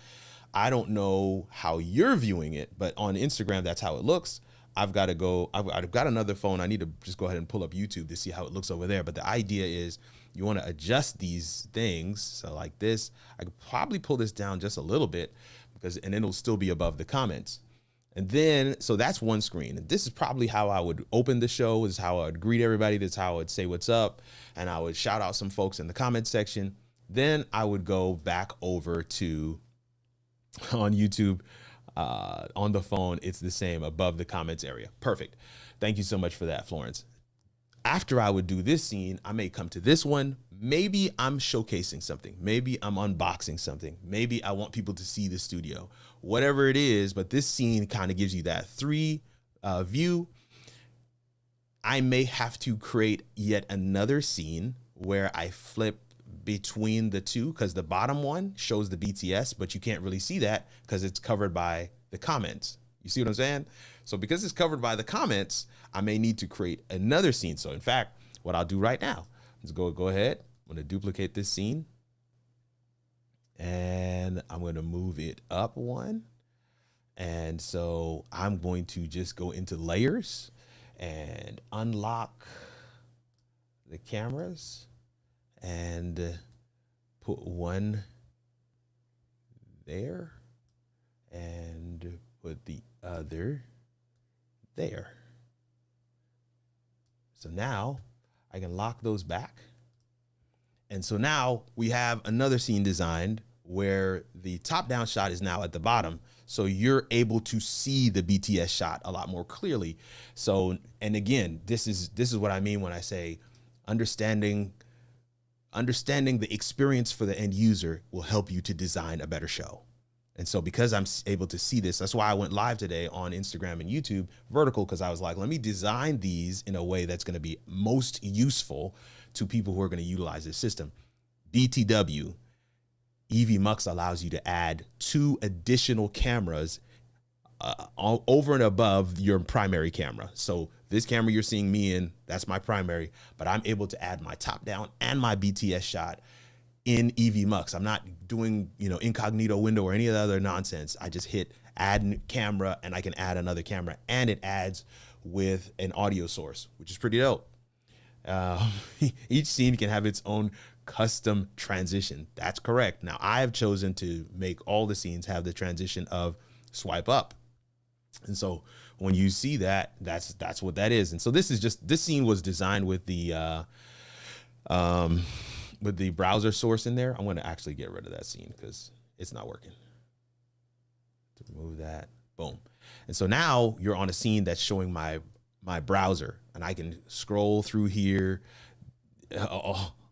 I don't know how you're viewing it, but on Instagram, that's how it looks. I've got another phone. I need to just go ahead and pull up YouTube to see how it looks over there. But the idea is you want to adjust these things. So like this, I could probably pull this down just a little bit and it'll still be above the comments. And then, so that's one screen. And this is probably how I would open the show. This is how I would greet everybody. That's how I would say what's up. And I would shout out some folks in the comment section. Then I would go back over to on YouTube. On the phone, it's the same above the comments area. Perfect. Thank you so much for that, Florence. After I would do this scene, I may come to this one. Maybe I'm showcasing something. Maybe I'm unboxing something. Maybe I want people to see the studio, whatever it is. But this scene kind of gives you that 3 view. I may have to create yet another scene where I flip between the two, because the bottom one shows the BTS, but you can't really see that because it's covered by the comments. You see what I'm saying? So because it's covered by the comments, I may need to create another scene. So in fact, what I'll do right now is go ahead. I'm going to duplicate this scene and I'm going to move it up 1. And so I'm going to just go into layers and unlock the cameras and put one there and put the other there. So now I can lock those back. And so now we have another scene designed where the top down shot is now at the bottom. So you're able to see the BTS shot a lot more clearly. So, and again, this is what I mean when I say understanding the experience for the end user will help you to design a better show. And so because I'm able to see this, that's why I went live today on Instagram and YouTube vertical, because I was like, let me design these in a way that's going to be most useful to people who are going to utilize this system. BTW, EVMUX allows you to add 2 additional cameras over and above your primary camera. So this camera you're seeing me in, that's my primary, but I'm able to add my top down and my BTS shot in EVMUX. I'm not doing, incognito window or any of the other nonsense. I just hit add camera and I can add another camera, and it adds with an audio source, which is pretty dope. Each scene can have its own custom transition. That's correct. Now I have chosen to make all the scenes have the transition of swipe up. And so when you see that, that's what that is. And so this scene was designed with the browser source in there. I'm going to actually get rid of that scene because it's not working. To remove that, Boom. And so now you're on a scene that's showing my browser, and I can scroll through here.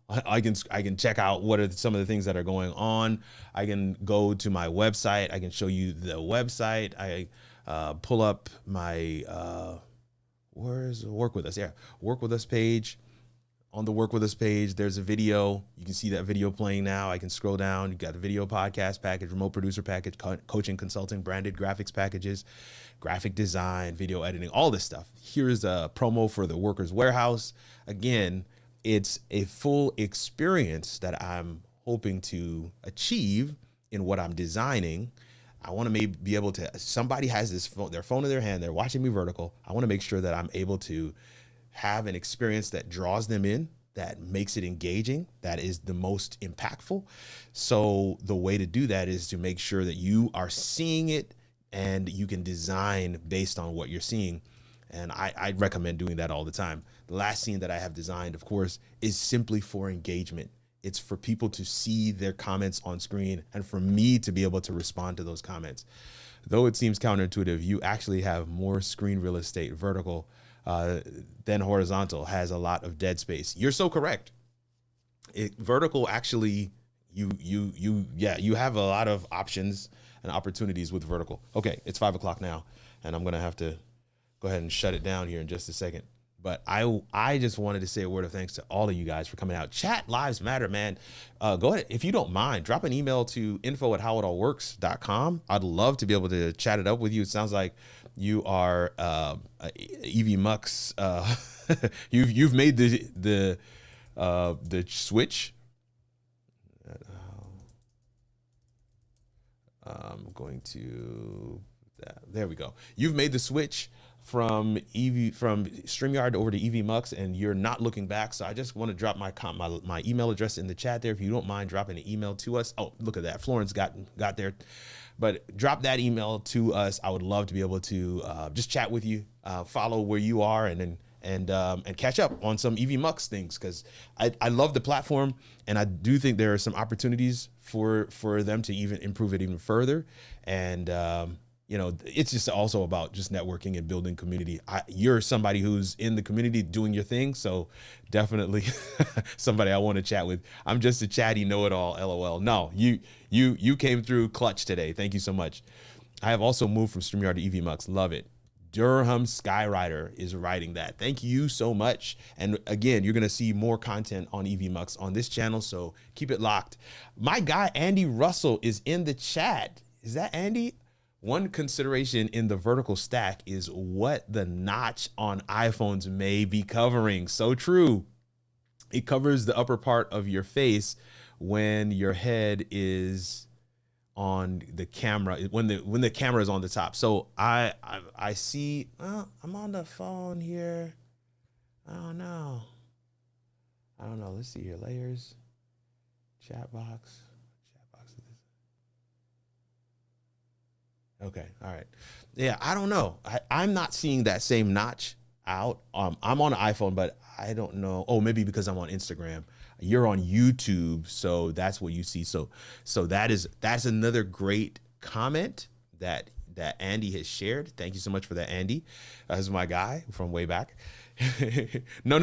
I can check out what are some of the things that are going on. I can go to my website. I can show you the website. I pull up my where's Work With Us? Yeah, Work With Us page. On the Work With Us page, there's a video. You can see that video playing now. I can scroll down. You got the video podcast package, remote producer package, coaching, consulting, branded graphics packages, graphic design, video editing, all this stuff. Here's a promo for the Workers Warehouse. Again, it's a full experience that I'm hoping to achieve in what I'm designing. I want to maybe be able to, somebody has this phone, their phone in their hand, they're watching me vertical. I want to make sure that I'm able to have an experience that draws them in, that makes it engaging, that is the most impactful. So the way to do that is to make sure that you are seeing it and you can design based on what you're seeing. And I recommend doing that all the time. The last scene that I have designed, of course, is simply for engagement. It's for people to see their comments on screen and for me to be able to respond to those comments. Though it seems counterintuitive, you actually have more screen real estate vertical then horizontal, has a lot of dead space. You're so correct. Vertical actually, you have a lot of options and opportunities with vertical. Okay, it's 5 o'clock now, and I'm gonna have to go ahead and shut it down here in just a second. But I just wanted to say a word of thanks to all of you guys for coming out. Chat lives matter, man. Go ahead, if you don't mind, drop an email to info@howitallworks.com. I'd love to be able to chat it up with you. It sounds like you are EVMUX. You've made the switch. I'm going to there we go. You've made the switch from Streamyard over to EVMUX, and you're not looking back. So I just want to drop my email address in the chat there. If you don't mind dropping an email to us. Oh, look at that. Florence got there. But drop that email to us. I would love to be able to just chat with you, follow where you are, and catch up on some EVMUX things, because I love the platform, and I do think there are some opportunities for them to even improve it even further. And you know, it's just also about just networking and building community. You're somebody who's in the community doing your thing, so definitely somebody I want to chat with. I'm just a chatty know-it-all, LOL. No, you came through clutch today. Thank you so much. I have also moved from StreamYard to EVMUX. Love it. Durham Skyrider is writing that. Thank you so much. And again, you're going to see more content on EVMUX on this channel, so keep it locked. My guy, Andy Russell, is in the chat. Is that Andy? One consideration in the vertical stack is what the notch on iPhones may be covering. So true. It covers the upper part of your face when your head is on the camera, when the camera is on the top. So I see, I'm on the phone here. I don't know. Let's see here. Layers, chat box. Okay. All right. Yeah. I don't know. I'm not seeing that same notch out. I'm on an iPhone, but I don't know. Oh, maybe because I'm on Instagram. You're on YouTube, so that's what you see. So that's another great comment that Andy has shared. Thank you so much for that, Andy. That's my guy from way back. No.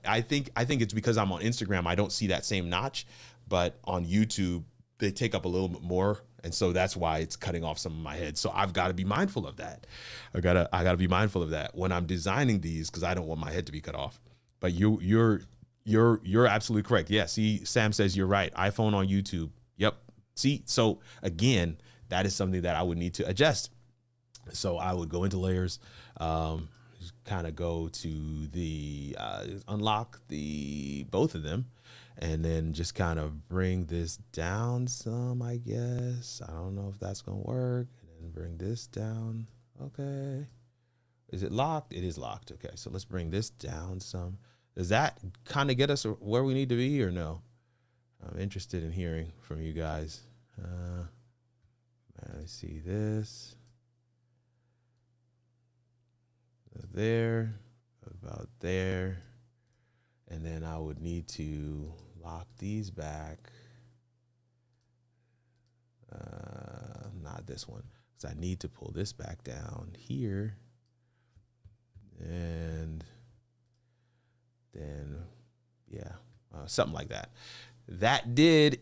I think it's because I'm on Instagram. I don't see that same notch, but on YouTube they take up a little bit more. And so that's why it's cutting off some of my head. So I've got to be mindful of that. I gotta be mindful of that when I'm designing these, because I don't want my head to be cut off. But you're absolutely correct. Yeah. See, Sam says you're right. iPhone on YouTube. Yep. See, so again, that is something that I would need to adjust. So I would go into layers, kind of go to the unlock both of them. And then just kind of bring this down some, I guess. I don't know if that's going to work. And then bring this down. Okay. Is it locked? It is locked. Okay. So let's bring this down some. Does that kind of get us where we need to be or no? I'm interested in hearing from you guys. Let's see this. There. About there. And then I would need to lock these back. Not this one. because I need to pull this back down here. And then, yeah, something like that. That did.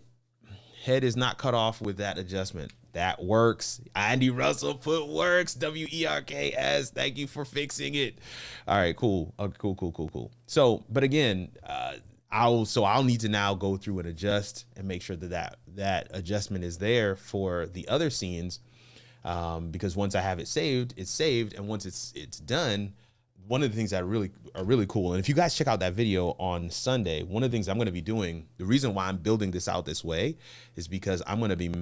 Head is not cut off with that adjustment. That works. Andy Russell put works. WERKS. Thank you for fixing it. All right, cool. Cool. So, but again, I'll need to now go through and adjust and make sure that adjustment is there for the other scenes, because once I have it saved, it's saved, and once it's done. One of the things that are really cool, and if you guys check out that video on Sunday, one of the things I'm going to be doing, the reason why I'm building this out this way is because I'm going to be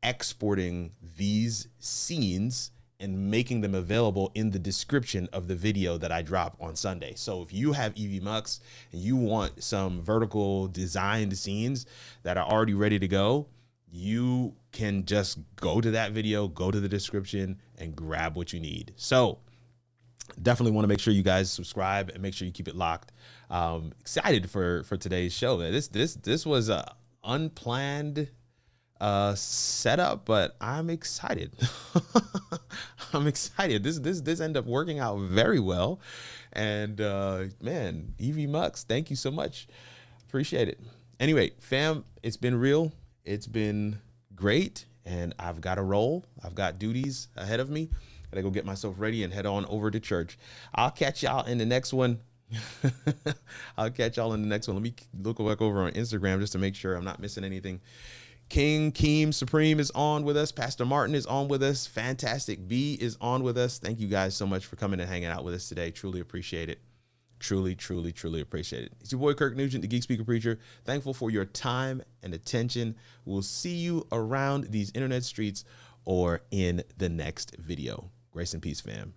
exporting these scenes and making them available in the description of the video that I drop on Sunday. So if you have EVMUX and you want some vertical designed scenes that are already ready to go, you can just go to that video, go to the description, and grab what you need. So definitely want to make sure you guys subscribe and make sure you keep it locked. Excited for today's show. This was a unplanned setup, but I'm excited. I'm excited. This ended up working out very well. And man, EVMUX, thank you so much. Appreciate it. Anyway, fam, it's been real. It's been great. And I've got to roll. I've got duties ahead of me. Gotta go get myself ready and head on over to church. I'll catch y'all in the next one. I'll catch y'all in the next one. Let me look back over on Instagram just to make sure I'm not missing anything. King Keem Supreme is on with us. Pastor Martin is on with us. Fantastic B is on with us. Thank you guys so much for coming and hanging out with us today. Truly appreciate it. Truly appreciate it. It's your boy Kirk Nugent, the Geek Speaker Preacher. Thankful for your time and attention. We'll see you around these internet streets or in the next video. Grace and peace, fam.